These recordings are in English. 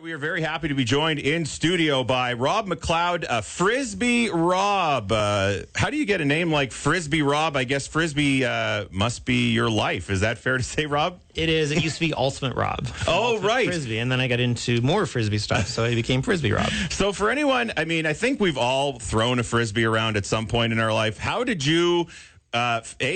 We are very happy to be joined in studio by Rob McLeod, Frisbee Rob. How do you get a name like Frisbee Rob? I guess Frisbee must be your life. Is that fair to say, Rob? It is. It used to be Ultimate Rob. Oh, Ultimate right. Frisbee, and then I got into more Frisbee stuff, so I became Frisbee Rob. So for anyone, I mean, I think we've all thrown a Frisbee around at some point in our life. How did you...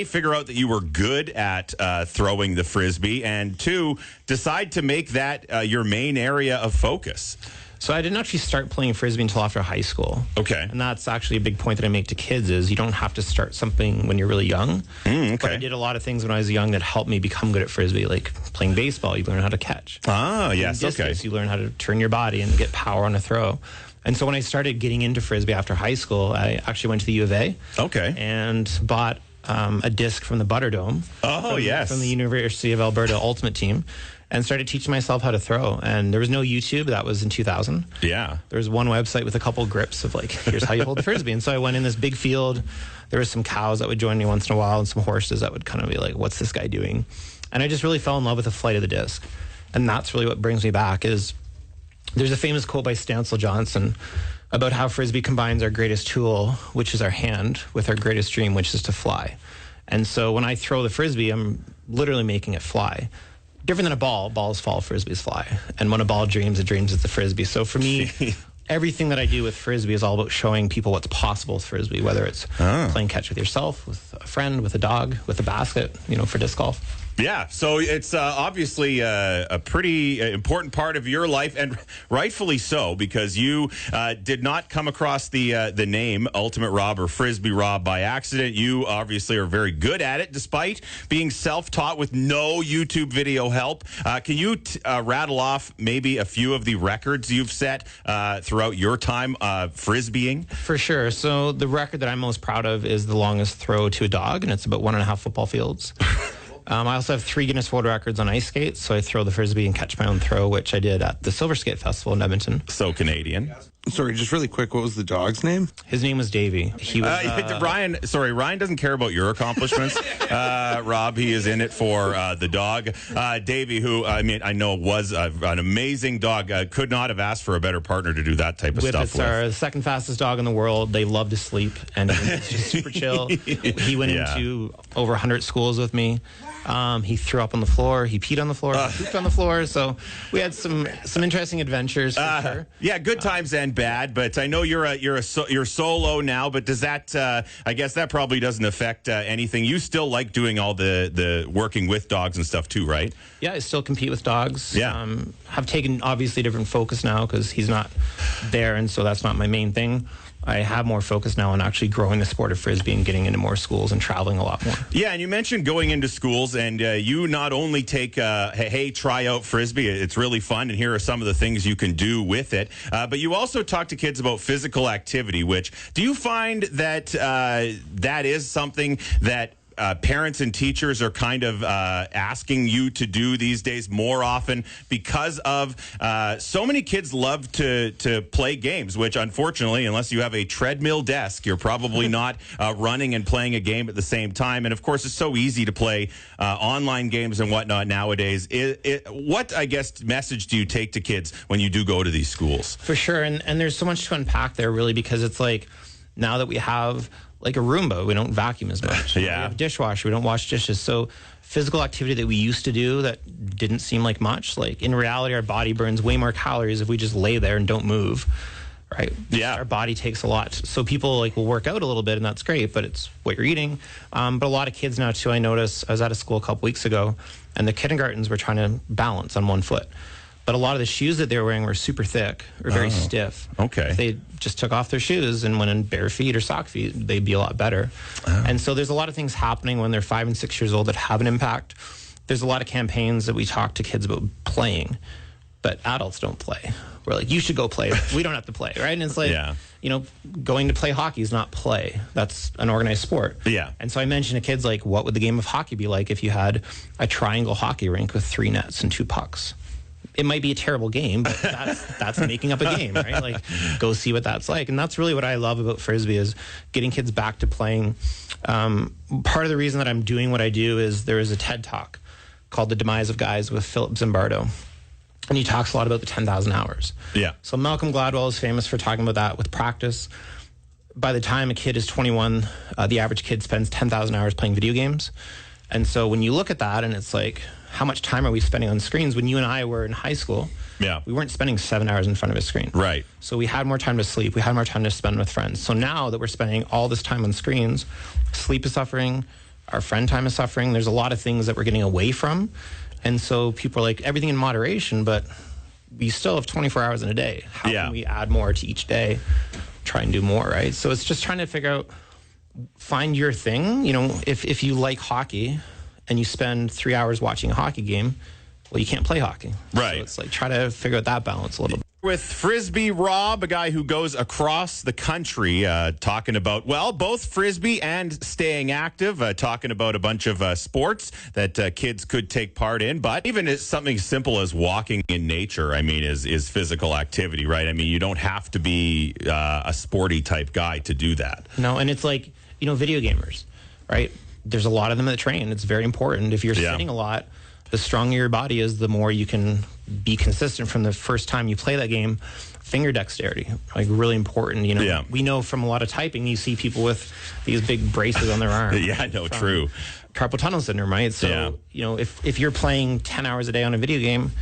figure out that you were good at throwing the Frisbee, and two, decide to make that your main area of focus? So I didn't actually start playing Frisbee until after high school. Okay. And that's actually a big point that I make to kids is you don't have to start something when you're really young. Okay. But I did a lot of things when I was young that helped me become good at Frisbee, like playing baseball, you learn how to catch. Ah, yes, Discus, you learn how to turn your body and get power on a throw. And so when I started getting into Frisbee after high school, I actually went to the U of A. Okay. And bought a disc from the Butterdome. From the University of Alberta Ultimate Team, and started teaching myself how to throw. And there was no YouTube. That was in 2000. Yeah. There was one website with a couple grips of like, here's how you hold the Frisbee. And so I went in this big field. There was some cows that would join me once in a while and some horses that would kind of be like, what's this guy doing? And I just really fell in love with the flight of the disc. And that's really what brings me back is there's a famous quote by Stancil Johnson about how Frisbee combines our greatest tool, which is our hand, with our greatest dream, which is to fly. And so when I throw the Frisbee, I'm literally making it fly. Different than a ball. Balls fall, Frisbees fly. And when a ball dreams, it dreams it's the Frisbee. So for me, everything that I do with Frisbee is all about showing people what's possible with Frisbee, whether it's playing catch with yourself, with a friend, with a dog, with a basket, for disc golf. Yeah, so it's obviously a pretty important part of your life, and rightfully so, because you did not come across the name Ultimate Rob or Frisbee Rob by accident. You obviously are very good at it, despite being self-taught with no YouTube video help. Can you rattle off maybe a few of the records you've set throughout your time Frisbeeing? For sure. So the record that I'm most proud of is the longest throw to a dog, and it's about 1.5 football fields. I also have 3 Guinness World Records on ice skates, so I throw the Frisbee and catch my own throw, which I did at the Silver Skate Festival in Edmonton. So Canadian. Sorry, just really quick, what was the dog's name? His name was Davey. He was Ryan doesn't care about your accomplishments. Rob, he is in it for the dog. Davey, who I know was an amazing dog, could not have asked for a better partner to do that type of stuff with. Our second fastest dog in the world. They love to sleep, and he's just super chill. He went into over 100 schools with me. He threw up on the floor. He peed on the floor. He pooped on the floor. So we had some interesting adventures. For sure. Yeah, good times and bad. But I know you're solo now. But does that? I guess that probably doesn't affect anything. You still like doing all the working with dogs and stuff too, right? Yeah, I still compete with dogs. Yeah. Have taken obviously different focus now because he's not there, and so that's not my main thing. I have more focus now on actually growing the sport of Frisbee and getting into more schools and traveling a lot more. Yeah, and you mentioned going into schools, and you not only take, try out Frisbee, it's really fun, and here are some of the things you can do with it, but you also talk to kids about physical activity, which, do you find that that is something that parents and teachers are kind of asking you to do these days more often because of so many kids love to play games, which unfortunately, unless you have a treadmill desk, you're probably not running and playing a game at the same time. And of course, it's so easy to play online games and whatnot nowadays. What, I guess, message do you take to kids when you do go to these schools? For sure. And there's so much to unpack there, really, because it's like now that we have like a Roomba, we don't vacuum as much. Yeah. We have a dishwasher, we don't wash dishes. So physical activity that we used to do that didn't seem like much, like in reality, our body burns way more calories if we just lay there and don't move, right? Yeah. Our body takes a lot. So people will work out a little bit, and that's great, but it's what you're eating. But a lot of kids now too, I noticed, I was at a school a couple weeks ago, and the kindergartens were trying to balance on one foot. But a lot of the shoes that they were wearing were super thick or very stiff. Okay. If they just took off their shoes and went in bare feet or sock feet, they'd be a lot better. And so there's a lot of things happening when they're 5 and 6 years old that have an impact. There's a lot of campaigns that we talk to kids about playing, but adults don't play. We're like, you should go play. We don't have to play, right? And it's like, going to play hockey is not play. That's an organized sport. Yeah. And so I mentioned to kids, like, what would the game of hockey be like if you had a triangle hockey rink with 3 nets and 2 pucks? It might be a terrible game, but that's making up a game, right? Like, go see what that's like. And that's really what I love about Frisbee is getting kids back to playing. Part of the reason that I'm doing what I do is there is a TED Talk called The Demise of Guys with Philip Zimbardo. And he talks a lot about the 10,000 hours. Yeah. So Malcolm Gladwell is famous for talking about that with practice. By the time a kid is 21, the average kid spends 10,000 hours playing video games. And so when you look at that and it's like, how much time are we spending on screens? When you and I were in high school, we weren't spending 7 hours in front of a screen. Right. So we had more time to sleep. We had more time to spend with friends. So now that we're spending all this time on screens, sleep is suffering, our friend time is suffering. There's a lot of things that we're getting away from. And so people are like, everything in moderation, but we still have 24 hours in a day. How can we add more to each day, try and do more, right? So it's just trying to figure out, find your thing. You know, if you like hockey and you spend 3 hours watching a hockey game, well, you can't play hockey. Right. So it's like, try to figure out that balance a little bit. With Frisbee Rob, a guy who goes across the country talking about, well, both Frisbee and staying active, talking about a bunch of sports that kids could take part in. But even something simple as walking in nature, I mean, is physical activity, right? I mean, you don't have to be a sporty type guy to do that. No, and it's like, you know, video gamers, right? There's a lot of them that train. It's very important. If you're sitting a lot, the stronger your body is, the more you can be consistent from the first time you play that game. Finger dexterity, like really important. You know, we know from a lot of typing, you see people with these big braces on their arms. True. Carpal tunnel syndrome, right? So, you know, if you're playing 10 hours a day on a video game,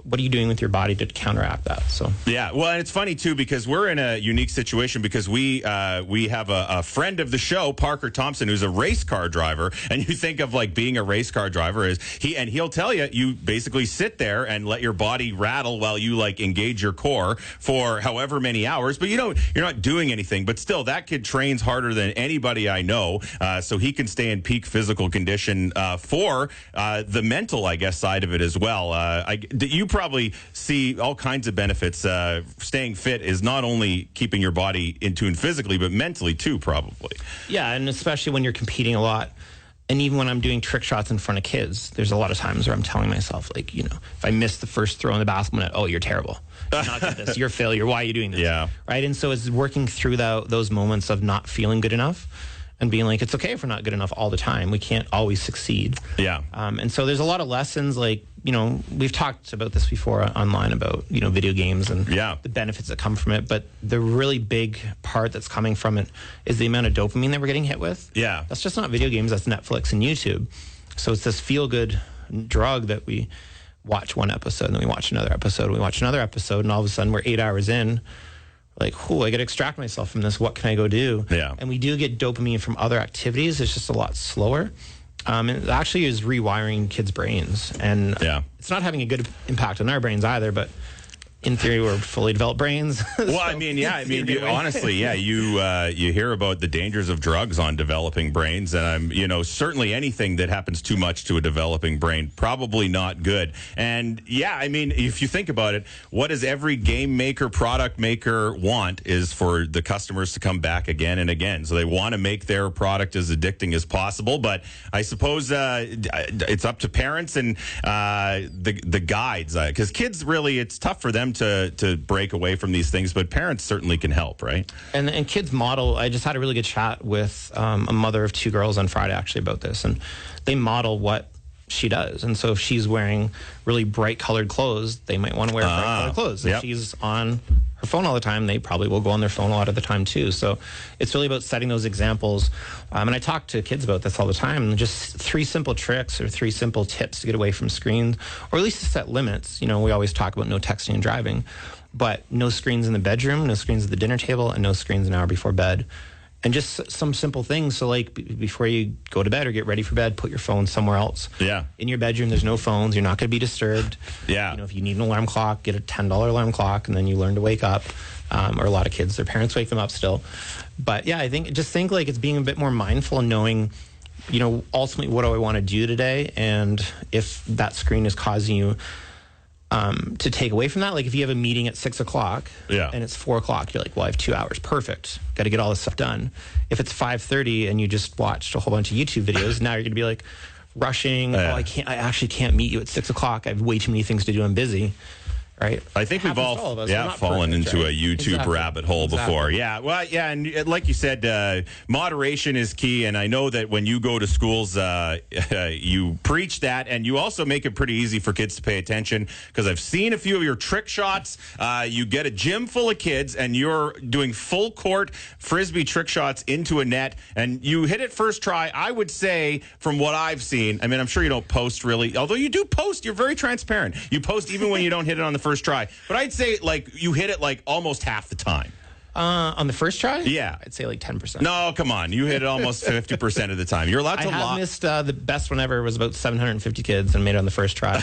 what are you doing with your body to counteract that? So well, and it's funny too because we're in a unique situation because we have a friend of the show, Parker Thompson, who's a race car driver, and you think of like being a race car driver is he'll tell you basically sit there and let your body rattle while you like engage your core for however many hours, but you're not doing anything. But still, that kid trains harder than anybody I know, so he can stay in peak physical condition for the mental, I guess, side of it as well. You probably see all kinds of benefits. Staying fit is not only keeping your body in tune physically, but mentally too, probably. Yeah, and especially when you're competing a lot. And even when I'm doing trick shots in front of kids, there's a lot of times where I'm telling myself, like, you know, if I miss the first throw in the basketball net, oh, you're terrible. You're not good at this. You're a failure. Why are you doing this? Yeah. Right? And so it's working through those moments of not feeling good enough and being like, it's okay if we're not good enough all the time. We can't always succeed. Yeah. And so there's a lot of lessons, like, you know, we've talked about this before online about, you know, video games and the benefits that come from it. But the really big part that's coming from it is the amount of dopamine that we're getting hit with. Yeah. That's just not video games. That's Netflix and YouTube. So it's this feel-good drug that we watch one episode and then we watch another episode and we watch another episode. And all of a sudden we're 8 hours in. Like, I got to extract myself from this. What can I go do? Yeah. And we do get dopamine from other activities. It's just a lot slower. And it actually is rewiring kids' brains. And it's not having a good impact on our brains either, but in theory, we're fully developed brains. Well, so honestly, you hear about the dangers of drugs on developing brains, and certainly anything that happens too much to a developing brain, probably not good. And if you think about it, what does every game maker, product maker want is for the customers to come back again and again. So they want to make their product as addicting as possible. But I suppose it's up to parents and the guides, because kids really, it's tough for them to break away from these things, but parents certainly can help, right? And kids model. I just had a really good chat with a mother of 2 girls on Friday actually about this, and they model what she does. And so if she's wearing really bright colored clothes, they might want to wear bright colored clothes. If she's on her phone all the time, they probably will go on their phone a lot of the time too. So it's really about setting those examples. And I talk to kids about this all the time, and just 3 simple tricks or 3 simple tips to get away from screens, or at least to set limits. You know, we always talk about no texting and driving, but no screens in the bedroom, no screens at the dinner table, and no screens an hour before bed. And just some simple things. So like before you go to bed or get ready for bed, put your phone somewhere else. Yeah. In your bedroom, there's no phones. You're not going to be disturbed. Yeah. You know, if you need an alarm clock, get a $10 alarm clock, and then you learn to wake up. Or a lot of kids, their parents wake them up still. But yeah, I think like it's being a bit more mindful and knowing, you know, ultimately what do I want to do today? And if that screen is causing you to take away from that, like if you have a meeting at 6 o'clock and it's 4 o'clock, you're like, well, I have 2 hours. Perfect. Got to get all this stuff done. If it's 5:30 and you just watched a whole bunch of YouTube videos, now you're going to be like rushing. I actually can't meet you at 6 o'clock. I have way too many things to do. I'm busy. right? I think we've Happens to all of us. We're not fallen perfect, into right? a YouTube Exactly. rabbit hole before. Yeah, well, yeah, and like you said, moderation is key. And I know that when you go to schools, you preach that, and you also make it pretty easy for kids to pay attention. Because I've seen a few of your trick shots. You get a gym full of kids, and you're doing full court Frisbee trick shots into a net, and you hit it first try. I would say, from what I've seen, I mean, I'm sure you don't post really, although you do post. You're very transparent. You post even when you don't hit it on the first try. But I'd say, like, you hit it, like, almost half the time. On the first try? Yeah. I'd say like 10%. No, come on. You hit it almost 50% of the time. You're allowed to I have missed the best one ever was about 750 kids and made it on the first try.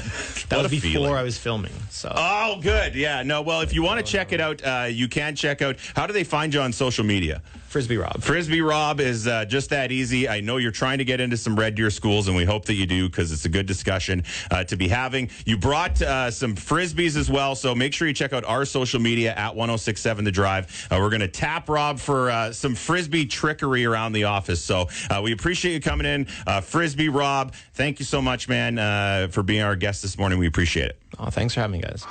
That was before feeling. I was filming. So. Oh, good. Yeah. No, well, if you want to check it out, you can check out. How do they find you on social media? Frisbee Rob. Frisbee Rob is just that easy. I know you're trying to get into some Red Deer schools, and we hope that you do, because it's a good discussion to be having. You brought some Frisbees as well, so make sure you check out our social media at 1067 The Drive. We're going to tap Rob for some Frisbee trickery around the office. So we appreciate you coming in. Frisbee Rob, thank you so much, man, for being our guest this morning. We appreciate it. Oh, thanks for having me, guys.